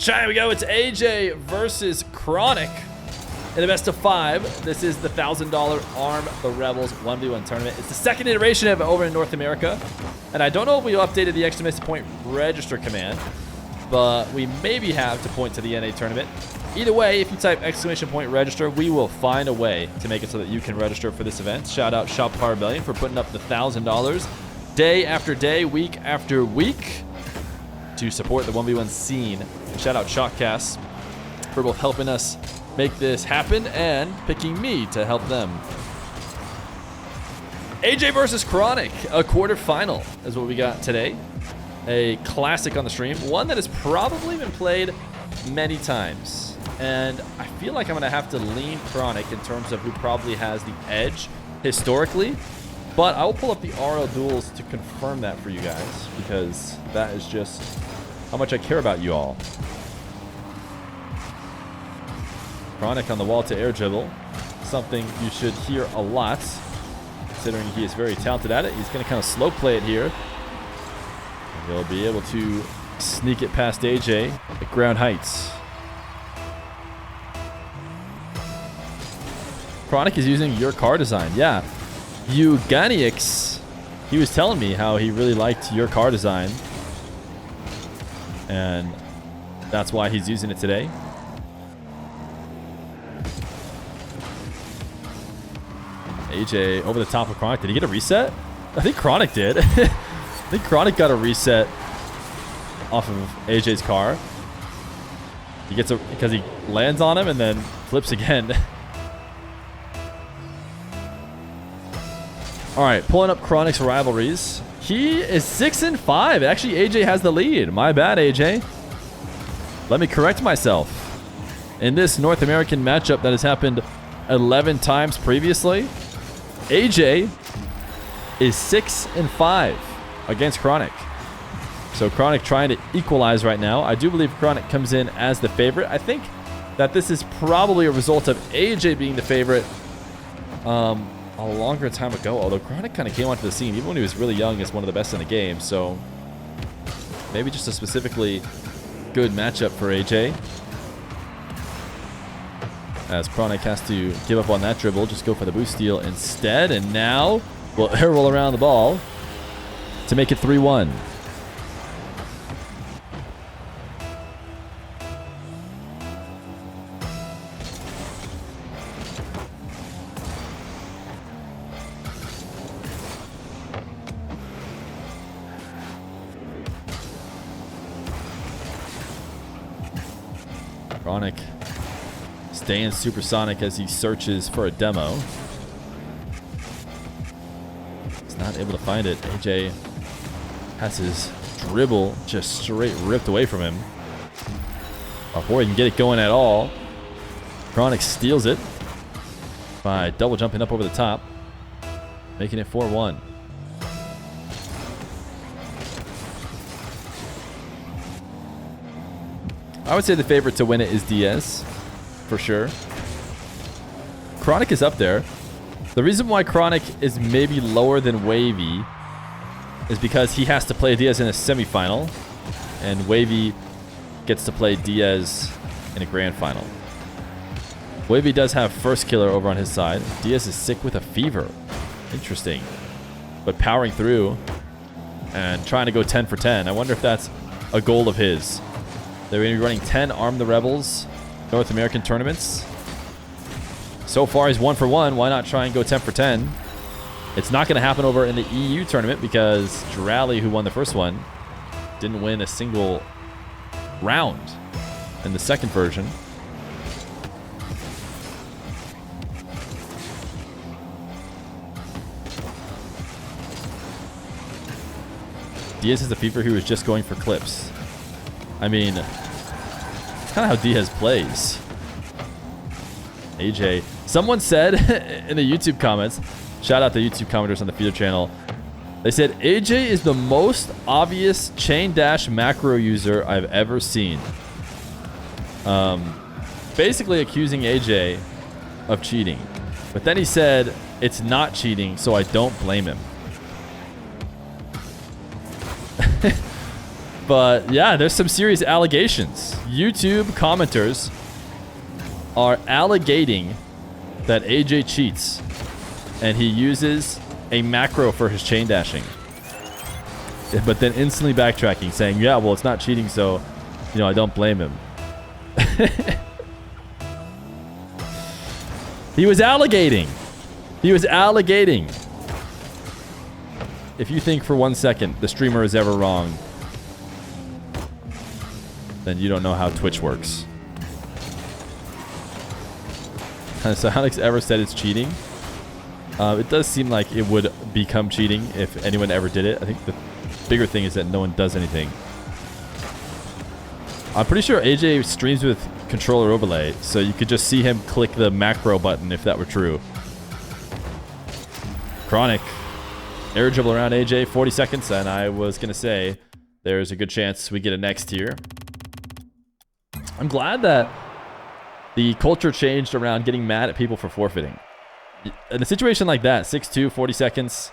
Here we go. It's AJ versus Chronic in the best of 5. This is the $1,000 Arm the Rebels 1v1 tournament. It's the second iteration of it over in North America. And I don't know if we updated the exclamation point register command, but we maybe have to point to the NA tournament. Either way, if you type exclamation point register, we will find a way to make it so that you can register for this event. Shout out Shopify Rebellion for putting up the $1,000 day after day, week after week to support the 1v1 scene. Shout out Shotcast for both helping us make this happen and picking me to help them. AJ versus Chronic, a quarterfinal is what we got today. A classic on the stream, one that has probably been played many times. And I feel like I'm going to have to lean Chronic in terms of who probably has the edge historically. But I will pull up the RL duels to confirm that for you guys, because that is just how much I care about you all. Chronic on the wall to air dribble. Something you should hear a lot, considering he is very talented at it. He's going to kind of slow play it here. And he'll be able to sneak it past AJ at ground heights. Chronic is using your car design. Yeah. Euganiix, he was telling me how he really liked your car design. And that's why he's using it today. AJ over the top of Chronic. Did he get a reset? I think Chronic did. I think Chronic got a reset off of AJ's car. He gets a, because he lands on him and then flips again. All right, pulling up Chronic's rivalries. He is 6-5. Actually, AJ has the lead. My bad, AJ. Let me correct myself. In this North American matchup that has happened 11 times previously, AJ is 6-5 against Chronic. So Chronic trying to equalize right now. I do believe Chronic comes in as the favorite. I think that this is probably a result of AJ being the favorite a longer time ago, although Chronic kind of came onto the scene even when he was really young as one of the best in the game, so maybe just a specifically good matchup for AJ. As Chronic has to give up on that dribble, just go for the boost steal instead, and now we'll air roll around the ball to make it 3-1. Chronic staying supersonic as he searches for a demo. He's not able to find it. AJ has his dribble just straight ripped away from him. Before he can get it going at all, Chronic steals it by double jumping up over the top, making it 4-1. I would say the favorite to win it is Diaz, for sure. Chronic is up there. The reason why Chronic is maybe lower than Wavy is because he has to play Diaz in a semifinal, and Wavy gets to play Diaz in a grand final. Wavy does have first killer over on his side. Diaz is sick with a fever. Interesting. But powering through and trying to go 10 for 10. I wonder if that's a goal of his. They're going to be running 10 Arm the Rebels North American tournaments. So far, he's 1 for 1. Why not try and go 10 for 10? It's not going to happen over in the EU tournament because Drally, who won the first one, didn't win a single round in the second version. Diaz is a fever who was just going for clips. I mean, it's kind of how Diaz plays. AJ. Someone said in the YouTube comments, shout out the YouTube commenters on the Feer channel, they said, AJ is the most obvious chain dash macro user I've ever seen. Basically accusing AJ of cheating. But then he said, it's not cheating, so I don't blame him. But yeah, there's some serious allegations. YouTube commenters are allegating that AJ cheats and he uses a macro for his chain dashing. But then instantly backtracking, saying, yeah, well, it's not cheating, so, you know, I don't blame him. He was alligating. He was alligating. If you think for 1 second the streamer is ever wrong, then you don't know how Twitch works. So Alex ever said it's cheating? It does seem like it would become cheating if anyone ever did it. I think the bigger thing is that no one does anything. I'm pretty sure AJ streams with controller overlay, so you could just see him click the macro button if that were true. Chronic. Air dribble around AJ, 40 seconds, and I was going to say there's a good chance we get a next here. I'm glad that the culture changed around getting mad at people for forfeiting. In a situation like that, 6-2, 40 seconds,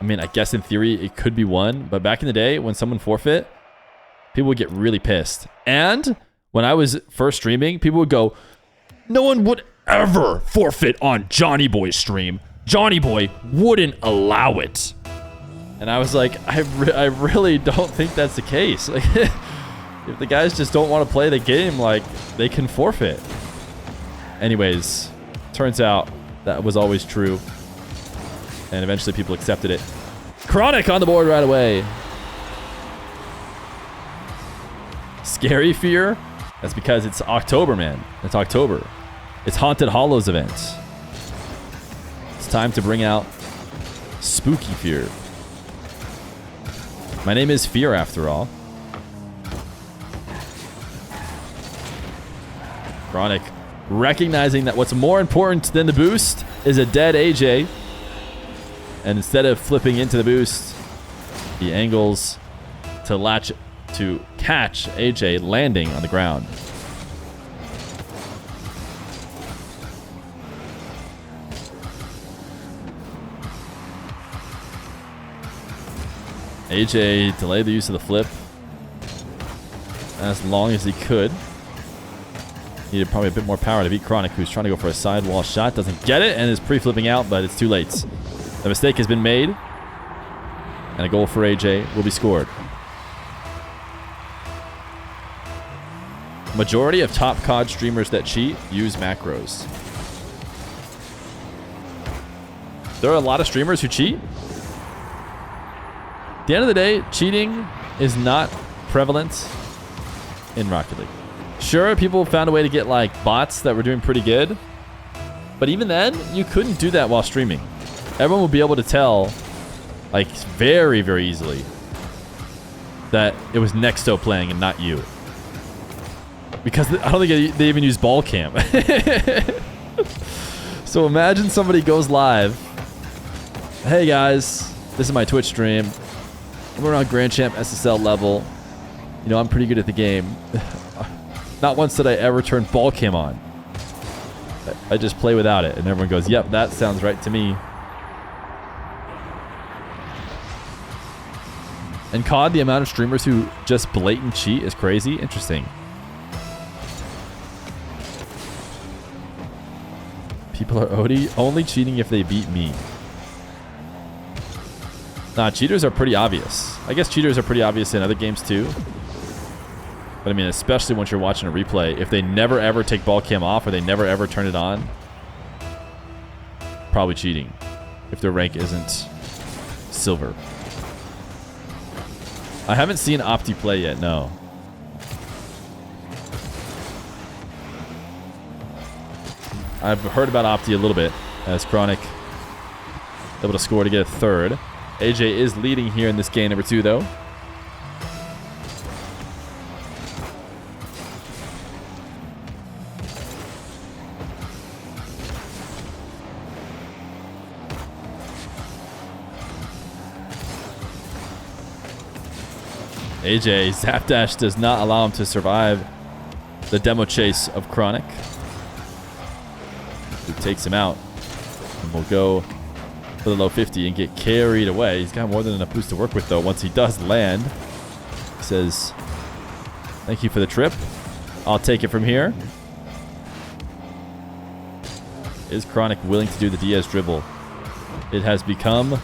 I mean, I guess in theory it could be won, but back in the day when someone forfeit, people would get really pissed. And when I was first streaming, people would go, no one would ever forfeit on Johnny Boy's stream. Johnny Boy wouldn't allow it. And I was like, I really don't think that's the case. Like, if the guys just don't want to play the game, like, they can forfeit. Anyways, turns out that was always true. And eventually people accepted it. Chronic on the board right away. Scary Fear? That's because it's October, man. It's October. It's Haunted Hollows event. It's time to bring out Spooky Fear. My name is Fear, after all. Chronic recognizing that what's more important than the boost is a dead AJ. And instead of flipping into the boost, he angles to catch AJ landing on the ground. AJ delayed the use of the flip as long as he could. Needed probably a bit more power to beat Chronic, who's trying to go for a sidewall shot. Doesn't get it and is pre-flipping out, but it's too late. The mistake has been made, and a goal for AJ will be scored. Majority of top COD streamers that cheat use macros. There are a lot of streamers who cheat. At the end of the day, cheating is not prevalent in Rocket League. Sure, people found a way to get like bots that were doing pretty good, but even then, you couldn't do that while streaming. Everyone will be able to tell, like, very, very easily that it was Nexto playing and not you. Because I don't think they even use ball cam. So imagine somebody goes live. Hey guys, this is my Twitch stream. I'm around Grand Champ SSL level. You know, I'm pretty good at the game. Not once did I ever turn ball cam on. I just play without it. And everyone goes, yep, that sounds right to me. And COD, the amount of streamers who just blatant cheat is crazy. Interesting. People are only cheating if they beat me. Nah, cheaters are pretty obvious. I guess cheaters are pretty obvious in other games too. But I mean, especially once you're watching a replay, if they never ever take ball cam off or they never ever turn it on, probably cheating. If their rank isn't silver. I haven't seen Opti play yet, no. I've heard about Opti a little bit as Chronic able to score to get a third. AJ is leading here in this game number 2 though. AJ, Zap Dash does not allow him to survive the demo chase of Chronic. Who takes him out. And we'll go for the low 50 and get carried away. He's got more than enough boost to work with, though. Once he does land, he says, thank you for the trip. I'll take it from here. Is Chronic willing to do the Diaz dribble? It has become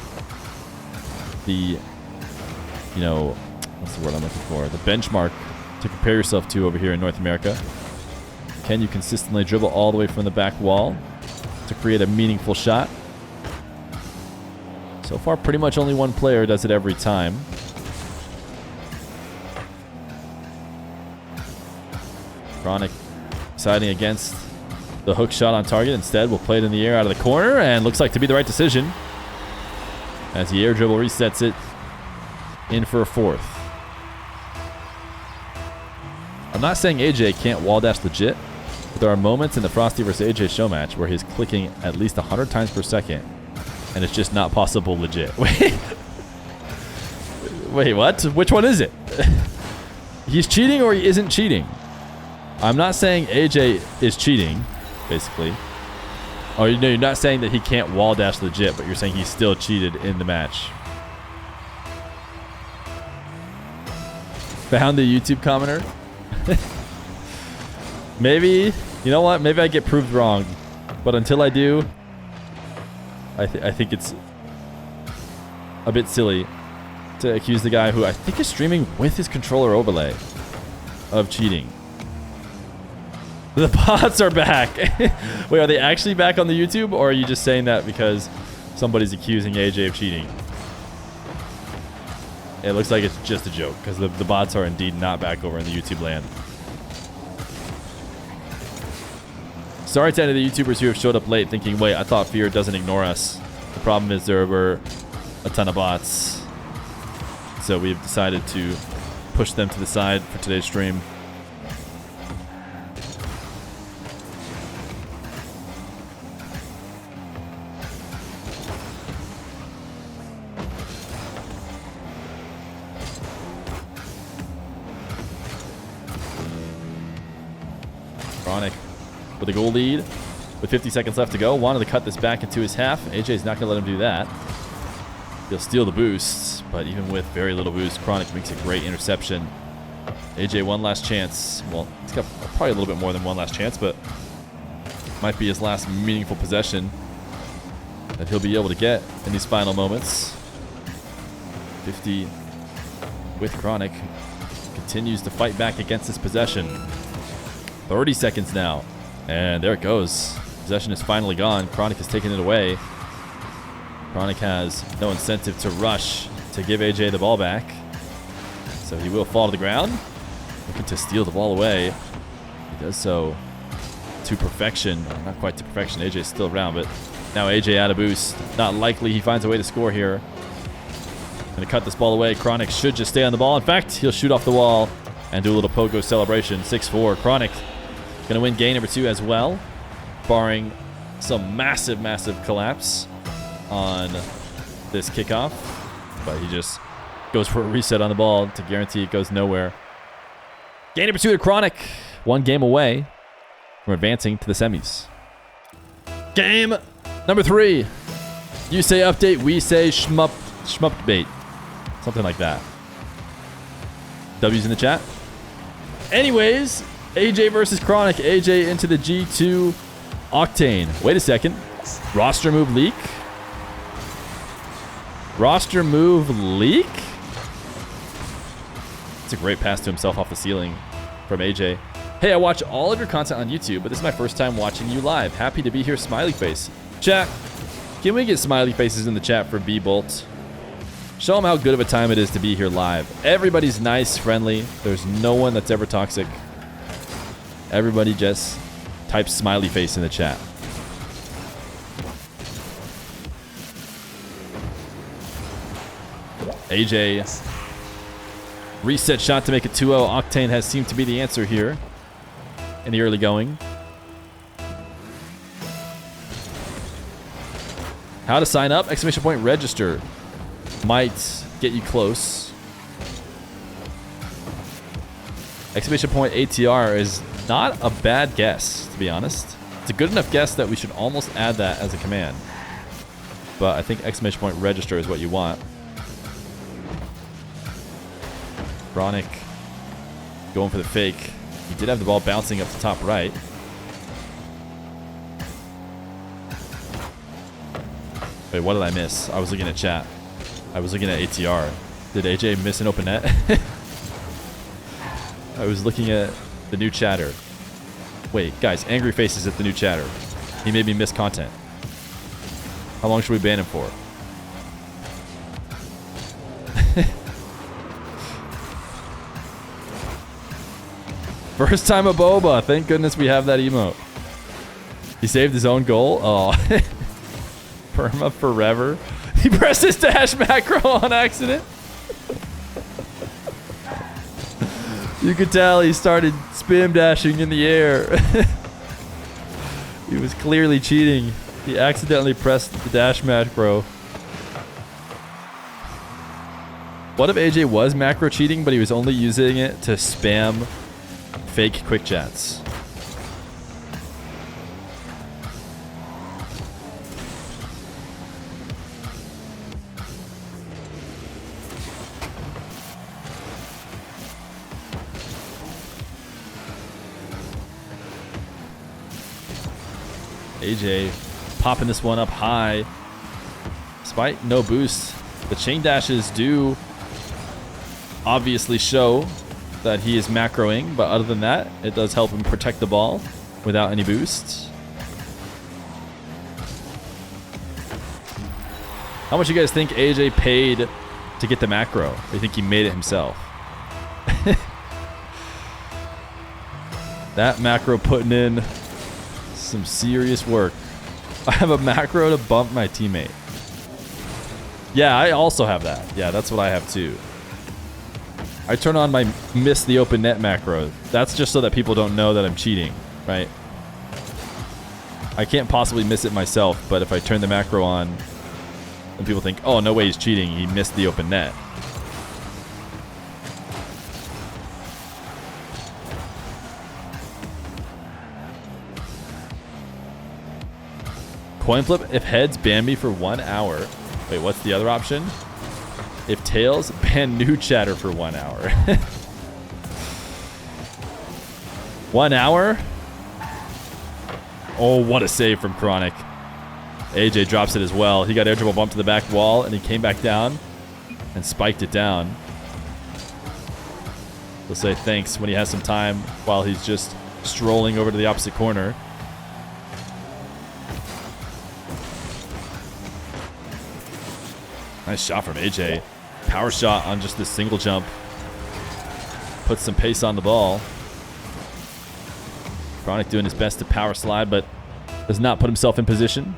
the, you know, what's the word I'm looking for? The benchmark to compare yourself to over here in North America. Can you consistently dribble all the way from the back wall to create a meaningful shot? So far, pretty much only one player does it every time. Chronic deciding against the hook shot on target. Instead, we'll play it in the air out of the corner, and looks like to be the right decision as the air dribble resets it in for a fourth. I'm not saying AJ can't wall dash legit, but there are moments in the Frosty vs. AJ show match where he's clicking at least 100 times per second, and it's just not possible legit. Wait, what? Which one is it? He's cheating or he isn't cheating? I'm not saying AJ is cheating, basically. Oh, no, you're not saying that he can't wall dash legit, but you're saying he still cheated in the match. Found the YouTube commenter. Maybe, you know what? Maybe I get proved wrong. But until I do, I think it's a bit silly to accuse the guy who I think is streaming with his controller overlay of cheating. The bots are back. Wait, are they actually back on the YouTube, or are you just saying that because somebody's accusing AJ of cheating? It looks like it's just a joke, because the bots are indeed not back over in the YouTube land. Sorry to any of the YouTubers who have showed up late thinking, wait, I thought Fear doesn't ignore us. The problem is there were a ton of bots. So we've decided to push them to the side for today's stream. Chronic with a goal lead with 50 seconds left to go. Wanted to cut this back into his half. AJ's not going to let him do that. He'll steal the boost, but even with very little boost, Chronic makes a great interception. AJ, one last chance. Well, he's got probably a little bit more than one last chance, but might be his last meaningful possession that he'll be able to get in these final moments. 50 with Chronic. Continues to fight back against this possession. 30 seconds now. And there it goes. Possession is finally gone. Chronic has taken it away. Chronic has no incentive to rush to give AJ the ball back. So he will fall to the ground. Looking to steal the ball away. He does so to perfection. Not quite to perfection. AJ is still around, but now AJ out of boost. Not likely he finds a way to score here. Going to cut this ball away. Chronic should just stay on the ball. In fact, he'll shoot off the wall and do a little pogo celebration. 6-4. Chronic going to win game number 2 as well, barring some massive, massive collapse on this kickoff. But he just goes for a reset on the ball to guarantee it goes nowhere. Game number 2 to Chronic. 1 game away from advancing to the semis. Game number 3. You say update, we say shmup bait. Something like that. W's in the chat. Anyways, AJ versus Chronic. AJ into the G2 Octane. Wait a second. Roster move leak? Roster move leak? It's a great pass to himself off the ceiling from AJ. Hey, I watch all of your content on YouTube, but this is my first time watching you live. Happy to be here, smiley face. Chat, can we get smiley faces in the chat for B-Bolt? Show them how good of a time it is to be here live. Everybody's nice, friendly. There's no one that's ever toxic. Everybody just types smiley face in the chat. AJ, reset shot to make it 2-0. Octane has seemed to be the answer here in the early going. How to sign up? Exclamation point register. Might get you close. Exclamation point ATR is not a bad guess, to be honest. It's a good enough guess that we should almost add that as a command. but I think exclamation point register is what you want. Chronic going for the fake. He did have the ball bouncing up the top right. Wait, what did I miss? I was looking at chat. I was looking at ATR. Did AJ miss an open net? I was looking at the new chatter. Wait, guys, angry faces at the new chatter. He made me miss content. How long should we ban him for? First time a boba. Thank goodness we have that emote. He saved his own goal. Oh. Perma forever. He pressed his dash macro on accident. You could tell he started spam dashing in the air. He was clearly cheating. He accidentally pressed the dash macro. What if AJ was macro cheating, but he was only using it to spam fake quick chats? AJ popping this one up high. Despite no boost, the chain dashes do obviously show that he is macroing, but other than that, it does help him protect the ball without any boosts. How much you guys think AJ paid to get the macro? Or you think he made it himself? That macro putting in some serious work. I have a macro to bump my teammate. Yeah, I also have that. Yeah, that's what I have too. I turn on my miss the open net macro. That's just so that people don't know that I'm cheating, right? I can't possibly miss it myself, but if I turn the macro on, then people think, oh, no way he's cheating. He missed the open net. Coin flip, if heads, ban me for 1 hour. Wait, what's the other option? If tails, ban new chatter for 1 hour. 1 hour? Oh, what a save from Chronic. AJ drops it as well. He got air dribble bump to the back wall, and he came back down and spiked it down. He'll say thanks when he has some time while he's just strolling over to the opposite corner. Nice shot from AJ. Power shot on just this single jump. Puts some pace on the ball. Chronic doing his best to power slide, but does not put himself in position.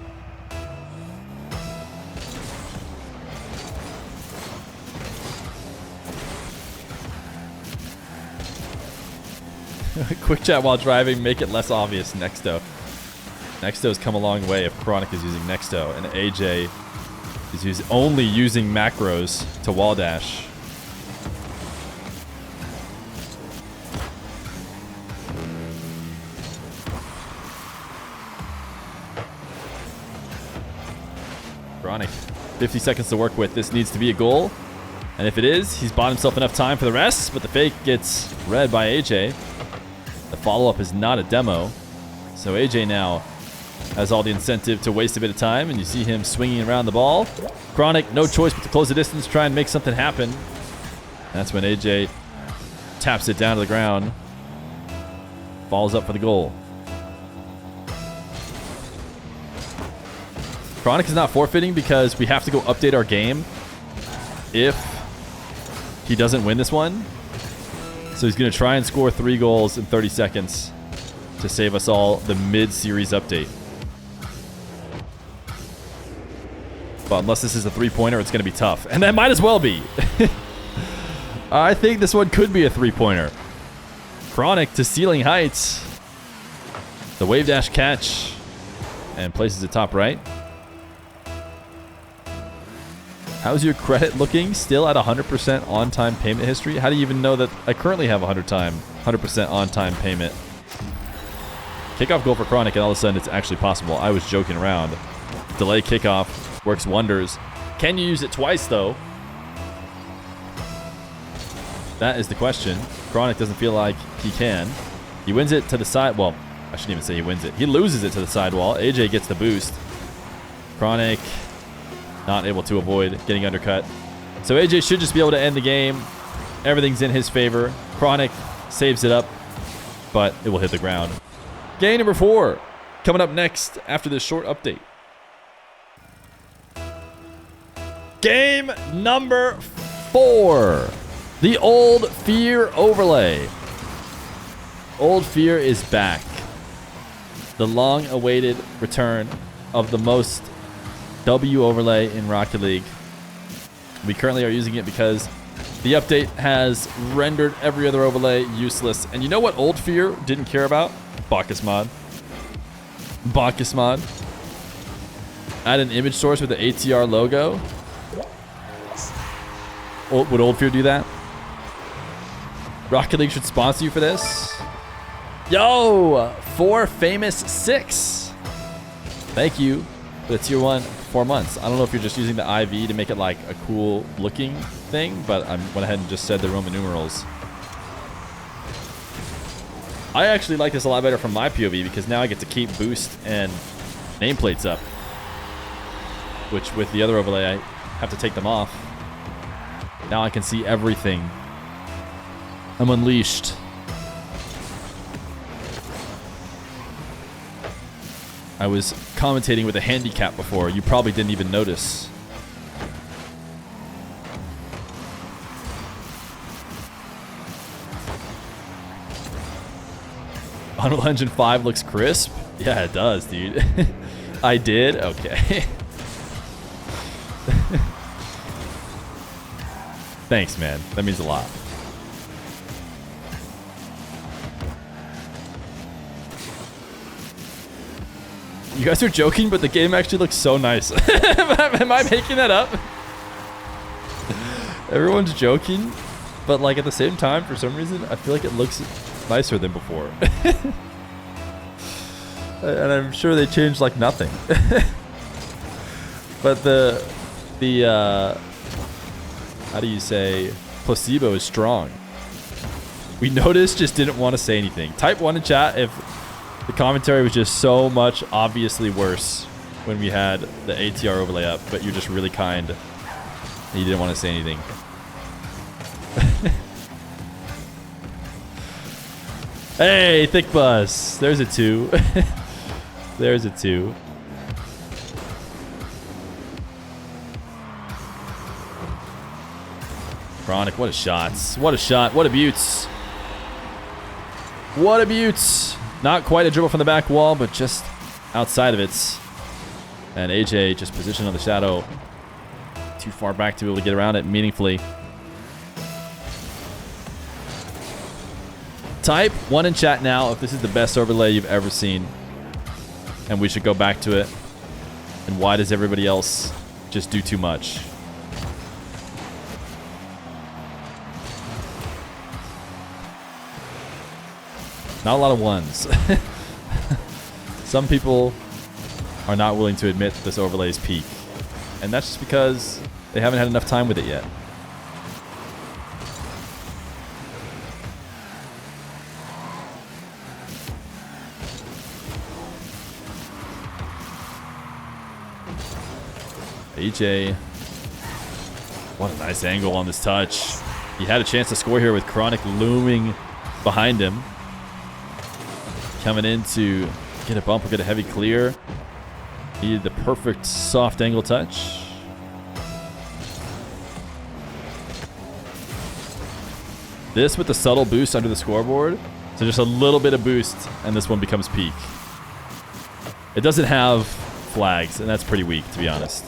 Quick chat while driving, make it less obvious. Nexto. Nexto's come a long way if Chronic is using Nexto, and AJ is only using macros to wall dash. Chronic, 50 seconds to work with. This needs to be a goal. And if it is, he's bought himself enough time for the rest, but the fake gets read by AJ. The follow-up is not a demo. So AJ now has all the incentive to waste a bit of time, and you see him swinging around the ball. Chronic, no choice but to close the distance, try and make something happen. That's when AJ taps it down to the ground. Falls up for the goal. Chronic is not forfeiting because we have to go update our game if he doesn't win this one. So he's going to try and score 3 goals in 30 seconds to save us all the mid-series update. But unless this is a 3-pointer, it's going to be tough. And that might as well be. I think this one could be a 3-pointer. Chronic to ceiling heights. The wave dash catch. And places it top right. How's your credit looking? Still at 100% on-time payment history? How do you even know that I currently have 100% on-time payment? Kickoff goal for Chronic, and all of a sudden it's actually possible. I was joking around. Delay kickoff. Works wonders. Can you use it twice, though? That is the question. Chronic doesn't feel like he can. He wins it to the side. Well, I shouldn't even say he wins it. He loses it to the sidewall. AJ gets the boost. Chronic not able to avoid getting undercut. So AJ should just be able to end the game. Everything's in his favor. Chronic saves it up, but it will hit the ground. Game number 4 coming up next after this short update. Game number 4. The old Feer overlay. Old Feer is back. The long-awaited return of the most W overlay in Rocket League. We currently are using it because the update has rendered every other overlay useless. And you know what old Feer didn't care about? Bacchus mod. Bacchus mod. Add an image source with the ATR logo. Would old Feer do that? Rocket League should sponsor you for this. Yo, 4 famous 6. Thank you for the tier 1 4 months. I don't know if you're just using the IV to make it like a cool looking thing, but I went ahead and just said the Roman numerals. I actually like this a lot better from my POV because now I get to keep boost and nameplates up, which with the other overlay I have to take them off. Now I can see everything. I'm unleashed. I was commentating with a handicap before. You probably didn't even notice. Unreal Engine 5 looks crisp? Yeah, it does, dude. I did? Okay. Thanks, man. That means a lot. You guys are joking, but the game actually looks so nice. Am I making that up? Everyone's joking, but like at the same time, for some reason, I feel like it looks nicer than before. And I'm sure they changed like nothing. But the how do you say, placebo is strong. We noticed, just didn't want to say anything. Type 1 in chat if the commentary was just so much obviously worse when we had the ATR overlay up, but you're just really kind and you didn't want to say anything. Hey, Thick Bus. There's a 2. There's a 2. Chronic, what a shots. What a shot. What a buttes. What a buttes. Not quite a dribble from the back wall, but just outside of it. And AJ just positioned on the shadow. Too far back to be able to get around it meaningfully. Type 1 in chat now if this is the best overlay you've ever seen. And we should go back to it. And why does everybody else just do too much? Not a lot of ones. Some people are not willing to admit this overlay is peak. And that's just because they haven't had enough time with it yet. AJ. What a nice angle on this touch. He had a chance to score here with Chronic looming behind him. Coming in to get a bump or get a heavy clear. Needed the perfect soft angle touch. This with the subtle boost under the scoreboard. So just a little bit of boost and this one becomes peak. It doesn't have flags and that's pretty weak, to be honest.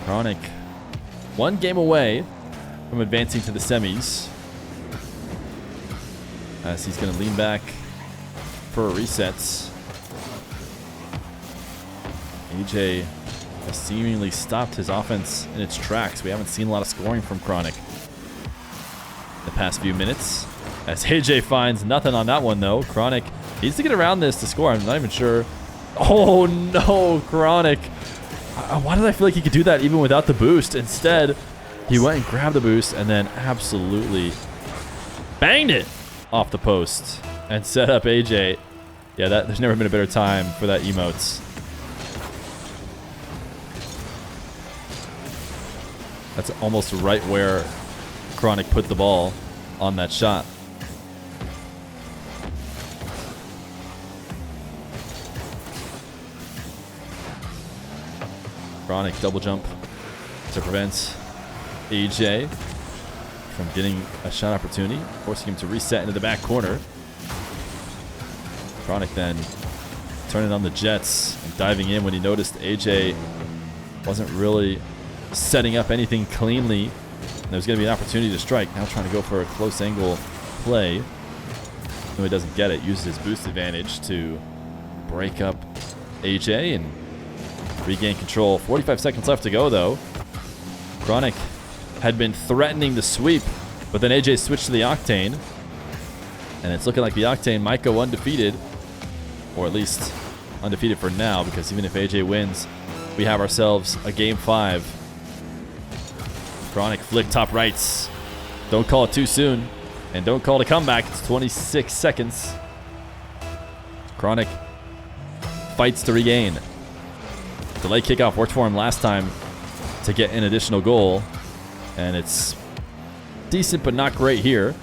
Chronic, 1 game away from advancing to the semis. as he's going to lean back for a reset. AJ has seemingly stopped his offense in its tracks. We haven't seen a lot of scoring from Chronic the past few minutes. As AJ finds nothing on that one, though. Chronic needs to get around this to score. I'm not even sure. Oh, no, Chronic. Why did I feel like he could do that even without the boost? Instead, he went and grabbed the boost and then absolutely banged it off the post and set up AJ. Yeah, there's never been a better time for that emotes. That's almost right where Chronic put the ball on that shot. Chronic double jump to prevent AJ from getting a shot opportunity, forcing him to reset into the back corner. Chronic then turning on the jets and diving in when he noticed AJ wasn't really setting up anything cleanly. There was going to be an opportunity to strike. Now trying to go for a close angle play. No, he doesn't get it. Uses his boost advantage to break up AJ and regain control. 45 seconds left to go, though. Chronic had been threatening the sweep, but then AJ switched to the Octane. And it's looking like the Octane might go undefeated, or at least undefeated for now, because even if AJ wins, we have ourselves a Game 5. Chronic flick top rights. Don't call it too soon. And don't call it a comeback. It's 26 seconds. Chronic fights to regain. Delay kickoff worked for him last time to get an additional goal. And it's decent but not great here.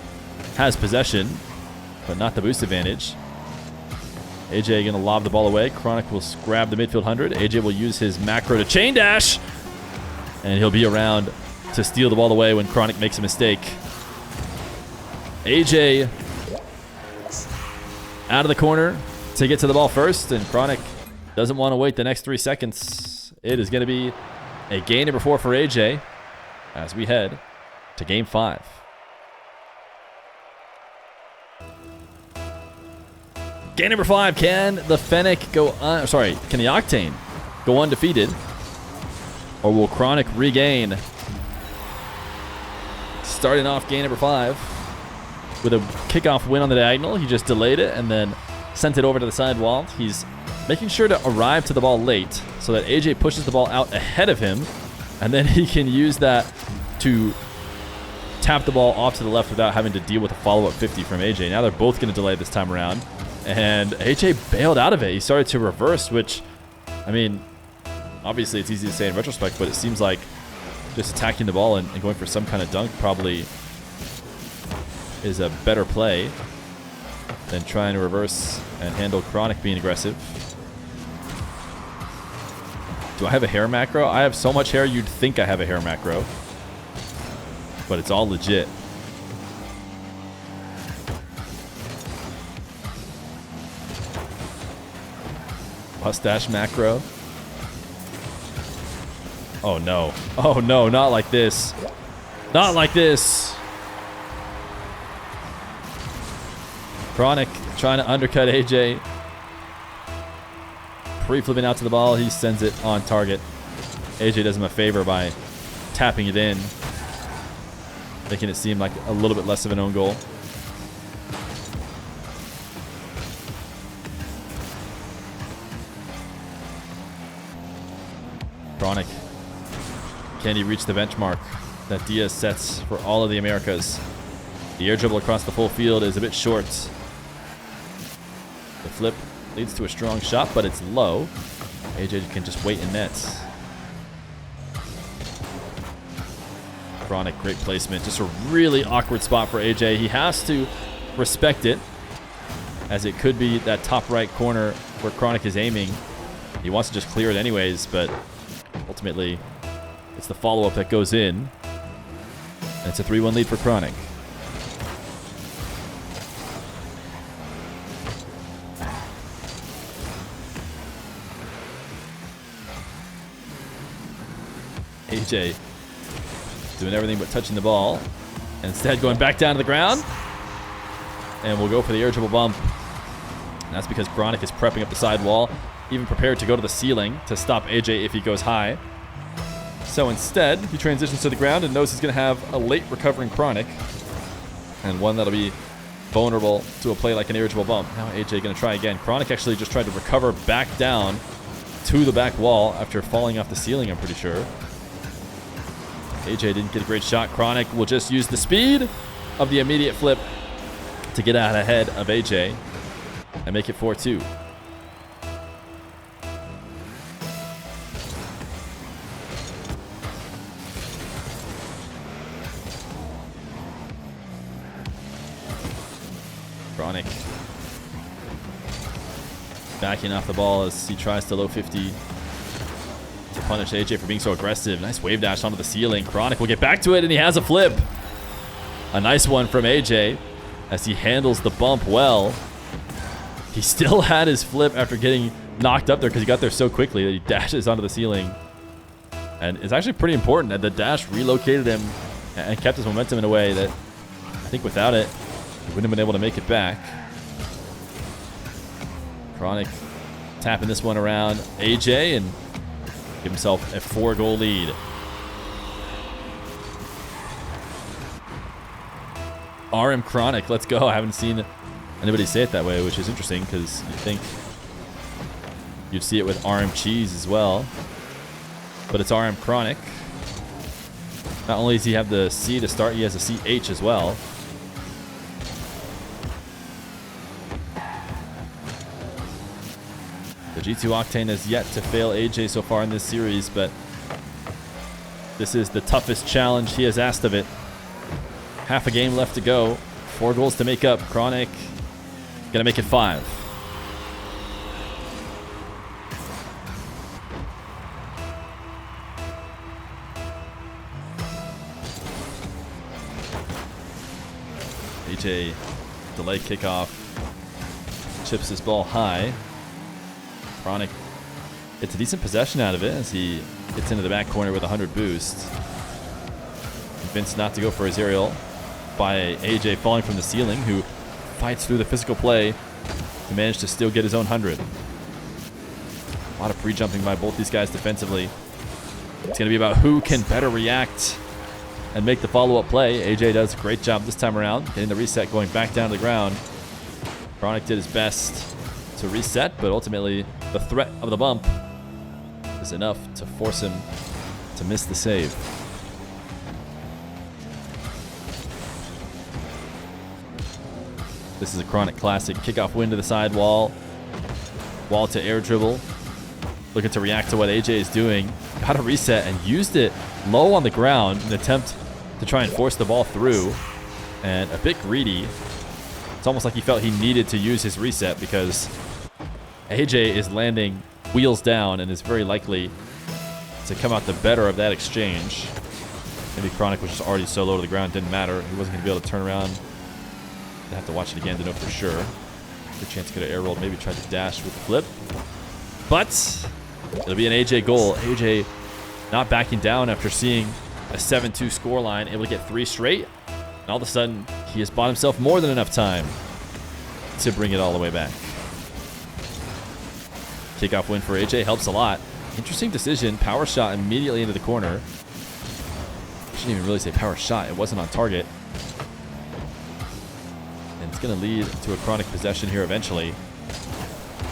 Has possession, but not the boost advantage. AJ going to lob the ball away. Chronic will grab the midfield 100. AJ will use his macro to chain dash. And he'll be around to steal the ball away when Chronic makes a mistake. AJ out of the corner to get to the ball first, and Chronic doesn't want to wait the next 3 seconds. It is going to be a game number 4 for AJ as we head to Game 5. Game number 5. Can the Fennec go can the Octane go undefeated? Or will Chronic regain? Starting off game number 5 with a kickoff win on the diagonal. He just delayed it and then sent it over to the sidewall. He's making sure to arrive to the ball late so that AJ pushes the ball out ahead of him, and then he can use that to tap the ball off to the left without having to deal with a follow-up 50 from AJ. Now they're both going to delay this time around, and AJ bailed out of it. He started to reverse, which, I mean, obviously it's easy to say in retrospect, but it seems like just attacking the ball and going for some kind of dunk probably is a better play than trying to reverse and handle Chronic being aggressive. Do I have a hair macro? I have so much hair you'd think I have a hair macro, but it's all legit. Mustache macro. Oh no. Oh no, not like this. Not like this. Chronic trying to undercut AJ. Pre-flipping out to the ball. He sends it on target. AJ does him a favor by tapping it in, making it seem like a little bit less of an own goal. Chronic. Can he reach the benchmark that Diaz sets for all of the Americas? The air dribble across the full field is a bit short. The flip leads to a strong shot, but it's low. AJ can just wait in net. Chronic, great placement. Just a really awkward spot for AJ. He has to respect it, as it could be that top right corner where Chronic is aiming. He wants to just clear it anyways, but ultimately it's the follow-up that goes in. And it's a 3-1 lead for Chronic. AJ doing everything but touching the ball. And instead going back down to the ground. and will go for the air dribble bump. And that's because Chronic is prepping up the side wall, even prepared to go to the ceiling to stop AJ if he goes high. So instead, he transitions to the ground and knows he's going to have a late recovering Chronic, and one that'll be vulnerable to a play like an air dribble bump. Now AJ going to try again. Chronic actually just tried to recover back down to the back wall after falling off the ceiling, I'm pretty sure. AJ didn't get a great shot. Chronic will just use the speed of the immediate flip to get out ahead of AJ and make it 4-2. Chronic backing off the ball as he tries to low 50 to punish AJ for being so aggressive. Nice wave dash onto the ceiling. Chronic will get back to it, and he has a flip. A nice one from AJ as he handles the bump well. He still had his flip after getting knocked up there because he got there so quickly that he dashes onto the ceiling. And it's actually pretty important that the dash relocated him and kept his momentum in a way that I think without it, he wouldn't have been able to make it back. Chronic tapping this one around AJ and give himself a 4-goal lead. RM Chronic, let's go. I haven't seen anybody say it that way, which is interesting because you'd think you'd see it with RM Cheese as well. But it's RM Chronic. Not only does he have the C to start, he has a CH as well. The G2 Octane has yet to fail AJ so far in this series, but this is the toughest challenge he has asked of it. Half a game left to go. 4 goals to make up. Chronic gonna make it 5. AJ delay kickoff. Chips his ball high. Chronic gets a decent possession out of it as he gets into the back corner with a 100 boost. Convinced not to go for his aerial by AJ falling from the ceiling, who fights through the physical play to manage to still get his own 100. A lot of pre-jumping by both these guys defensively. It's going to be about who can better react and make the follow-up play. AJ does a great job this time around, getting the reset going back down to the ground. Chronic did his best to reset, but ultimately the threat of the bump is enough to force him to miss the save. This is a Chronic classic. Kickoff win to the side wall. Wall to air dribble. Looking to react to what AJ is doing. Got a reset and used it low on the ground in an attempt to try and force the ball through. And a bit greedy. It's almost like he felt he needed to use his reset because AJ is landing wheels down and is very likely to come out the better of that exchange. Maybe Chronic was just already so low to the ground, didn't matter. He wasn't going to be able to turn around. I'd have to watch it again to know for sure. Good chance to get an air roll, maybe try to dash with the flip. But it'll be an AJ goal. AJ not backing down after seeing a 7-2 scoreline, able to get 3 straight. And all of a sudden, he has bought himself more than enough time to bring it all the way back. Kickoff win for AJ helps a lot. Interesting decision. Power shot immediately into the corner. I shouldn't even really say power shot. It wasn't on target. And it's going to lead to a Chronic possession here eventually.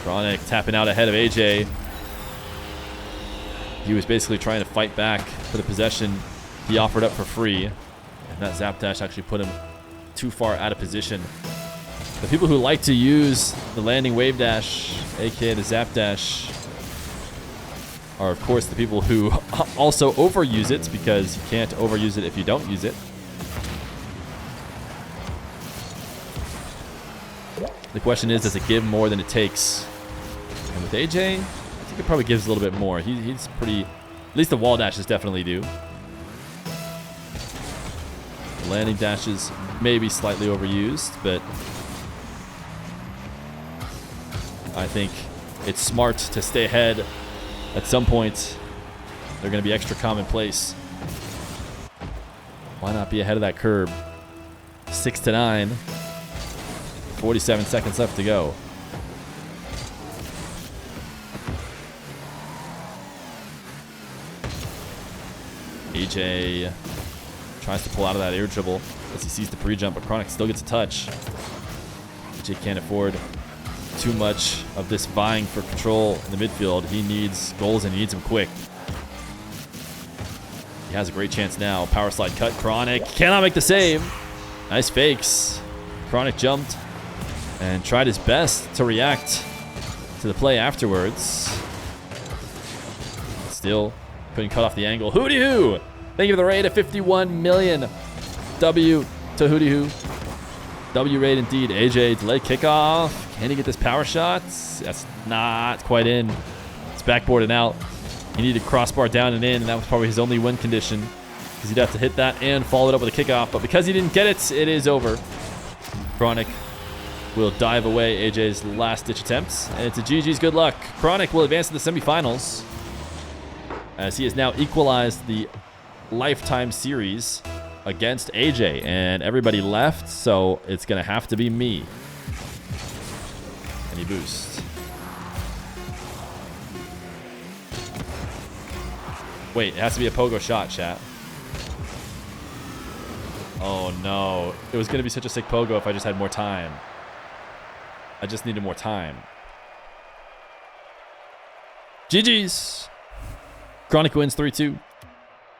Chronic tapping out ahead of AJ. He was basically trying to fight back for the possession he offered up for free. And that zap dash actually put him too far out of position. The people who like to use the landing wave dash, aka the zap dash, are of course the people who also overuse it, because you can't overuse it if you don't use it. The question is, does it give more than it takes? And with AJ, I think it probably gives a little bit more. He's pretty, at least the wall dashes definitely do. The landing dashes may be slightly overused, but I think it's smart to stay ahead. At some point, they're going to be extra commonplace. Why not be ahead of that curb? 6-9. 47 seconds left to go. AJ tries to pull out of that air dribble as he sees the pre-jump, but Chronic still gets a touch. AJ can't afford too much of this vying for control in the midfield. He needs goals and he needs them quick. He has a great chance now. Power slide cut. Chronic cannot make the save. Nice fakes. Chronic jumped and tried his best to react to the play afterwards. Still couldn't cut off the angle. Hootie Hoo! Thank you for the raid of 51 million. W to Hootie Hoo. W raid indeed. AJ, delayed kickoff. Can he get this power shot? That's not quite in. It's backboarded out. He needed crossbar down and in, and that was probably his only win condition, because he'd have to hit that and follow it up with a kickoff. But because he didn't get it, it is over. Chronic will dive away AJ's last-ditch attempts, and it's a GG's good luck. Chronic will advance to the semifinals, as he has now equalized the lifetime series against AJ, and everybody left, so it's going to have to be me. And he boosts. Wait, it has to be a pogo shot, chat. Oh no. It was going to be such a sick pogo if I just had more time. I just needed more time. GG's. Chronic wins 3-2.